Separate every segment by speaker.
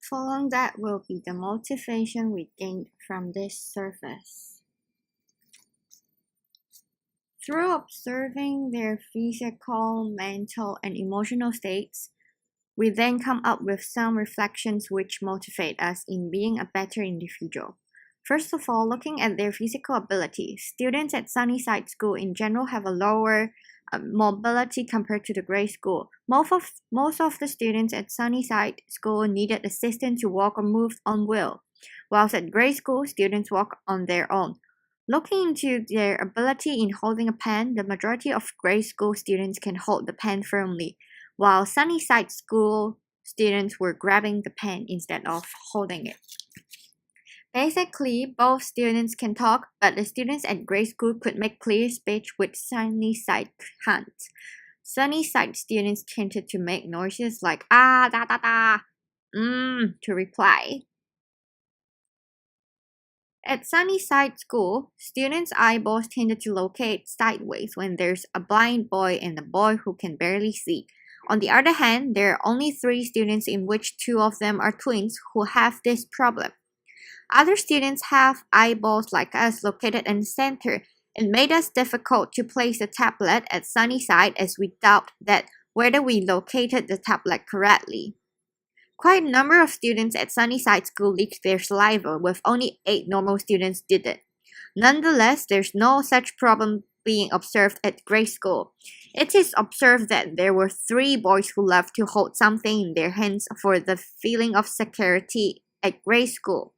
Speaker 1: Following that will be the motivation we gained from this service. Through observing their physical, mental, and emotional states, we then come up with some reflections which motivate us in being a better individual. First of all, looking at their physical ability, students at Sunnyside School in general have a lower mobility compared to the grade school. Most of the students at Sunnyside School needed assistance to walk or move on wheel, whilst at grade school, students walk on their own. Looking into their ability in holding a pen, the majority of grade school students can hold the pen firmly, while Sunnyside School students were grabbing the pen instead of holding it. Basically, both students can talk, but the students at grade school could make clear speech with Sunnyside can't. Sunnyside students tended to make noises like ah, da, da, da, to reply. At Sunnyside School, students' eyeballs tended to locate sideways when there's a blind boy and a boy who can barely see. On the other hand, there are only 3 students in which 2 of them are twins who have this problem. Other students have eyeballs like us located in the center. It made us difficult to place the tablet at Sunnyside as we doubt that whether we located the tablet correctly. Quite a number of students at Sunnyside School leaked their saliva, with only 8 normal students did it. Nonetheless, there's no such problem being observed at grade school. It is observed that there were 3 boys who loved to hold something in their hands for the feeling of security at grade school,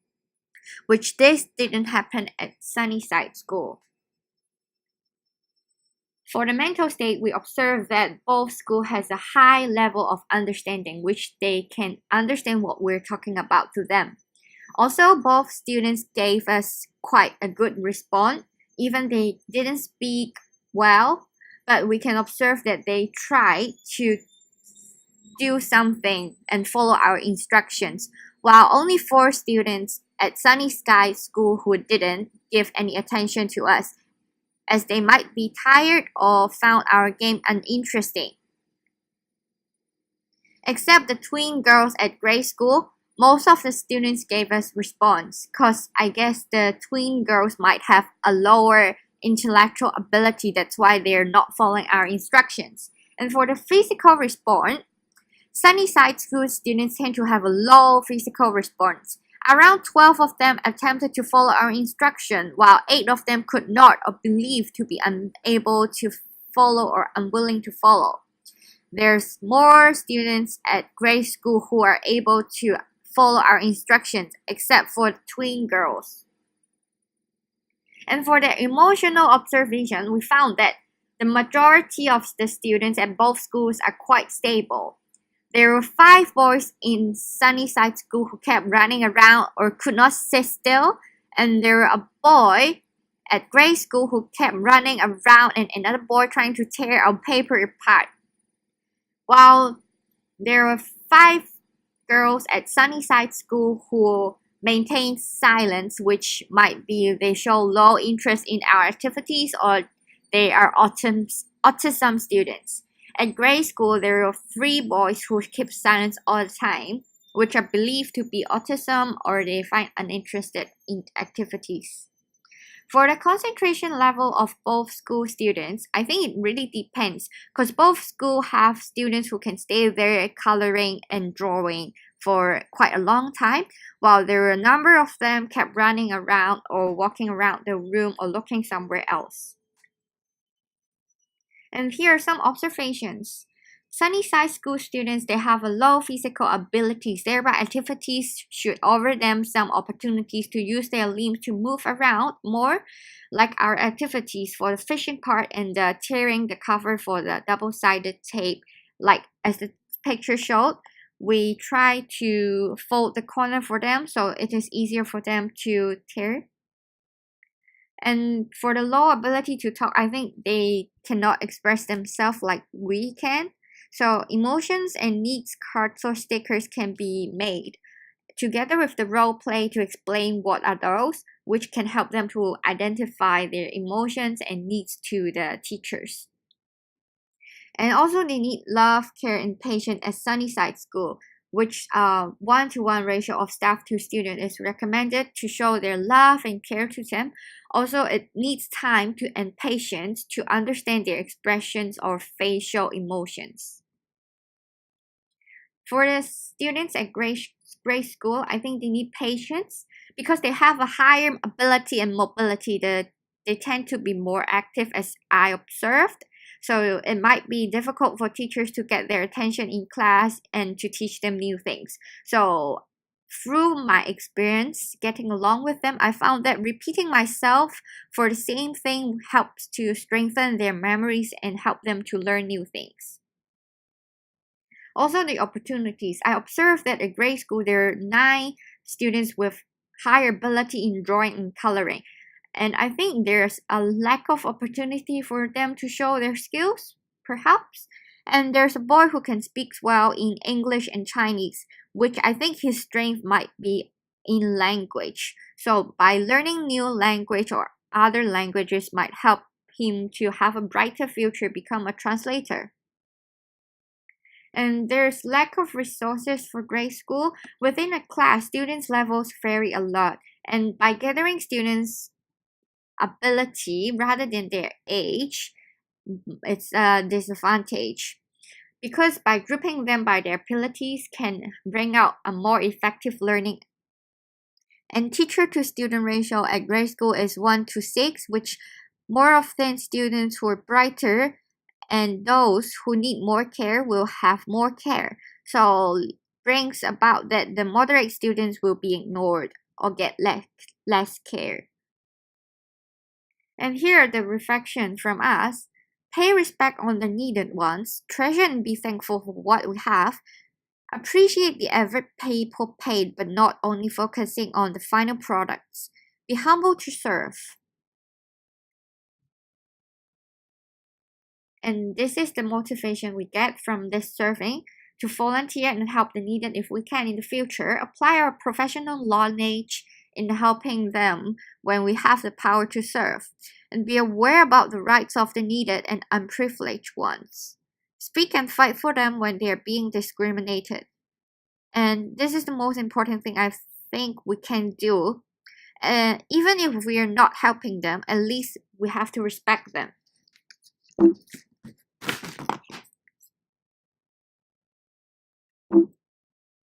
Speaker 1: which this didn't happen at Sunnyside School. For the mental state, we observe that both schools has a high level of understanding, which they can understand what we're talking about to them. Also, both students gave us quite a good response, even they didn't speak well, but we can observe that they tried to do something and follow our instructions, while only 4 students at Sunnyside School who didn't give any attention to us, as they might be tired or found our game uninteresting. Except the twin girls at grade school, most of the students gave us response, cause I guess the twin girls might have a lower intellectual ability, that's why they're not following our instructions. And for the physical response, Sunnyside School students tend to have a low physical response. Around 12 of them attempted to follow our instruction, while 8 of them could not or believed to be unable to follow or unwilling to follow. There's more students at grade school who are able to follow our instructions, except for the twin girls. And for the emotional observation, we found that the majority of the students at both schools are quite stable. There were 5 boys in Sunnyside School who kept running around or could not sit still, and there were a boy at grade school who kept running around and another boy trying to tear a paper apart. While there were 5 girls at Sunnyside School who maintained silence, which might be they show low interest in our activities or they are autism students. At grade school, there were 3 boys who keep silence all the time, which are believed to be autism or they find uninterested in activities. For the concentration level of both school students, I think it really depends because both schools have students who can stay there coloring and drawing for quite a long time, while there were a number of them kept running around or walking around the room or looking somewhere else. And here are some observations. Sunnyside School students, they have a low physical abilities, thereby activities should offer them some opportunities to use their limbs to move around more, like our activities for the fishing part and the tearing the cover for the double-sided tape. Like as the picture showed, we try to fold the corner for them so it is easier for them to tear. And for the low ability to talk, I think they cannot express themselves like we can. So emotions and needs cards or stickers can be made together with the role play to explain what are those, which can help them to identify their emotions and needs to the teachers. And also they need love, care, and patience at Sunnyside School. which 1-to-1 ratio of staff to student is recommended to show their love and care to them. Also, it needs time and patience to understand their expressions or facial emotions. For the students at grade school, I think they need patience because they have a higher ability and mobility. They tend to be more active, as I observed. So it might be difficult for teachers to get their attention in class and to teach them new things. So through my experience getting along with them, I found that repeating myself for the same thing helps to strengthen their memories and help them to learn new things. Also, the opportunities. I observed that at grade school, there are 9 students with higher ability in drawing and coloring. And I think there's a lack of opportunity for them to show their skills, perhaps. And there's a boy who can speak well in English and Chinese, which I think his strength might be in language. So by learning new language or other languages might help him to have a brighter future, become a translator. And there's lack of resources for grade school. Within a class, students' levels vary a lot. And by gathering students' ability rather than their age, it's a disadvantage. Because by grouping them by their abilities can bring out a more effective learning. And teacher to student ratio at grade school is 1-to-6, which more often students who are brighter and those who need more care will have more care. So brings about that the moderate students will be ignored or get less care. And here are the reflection from us. Pay respect on the needed ones, treasure and be thankful for what we have, appreciate the effort people paid but not only focusing on the final products, be humble to serve. And this is the motivation we get from this survey to volunteer and help the needed if we can in the future, apply our professional knowledge in helping them when we have the power to serve, and be aware about the rights of the needed and unprivileged ones. Speak and fight for them when they are being discriminated. And this is the most important thing I think we can do. Even if we are not helping them, at least we have to respect them.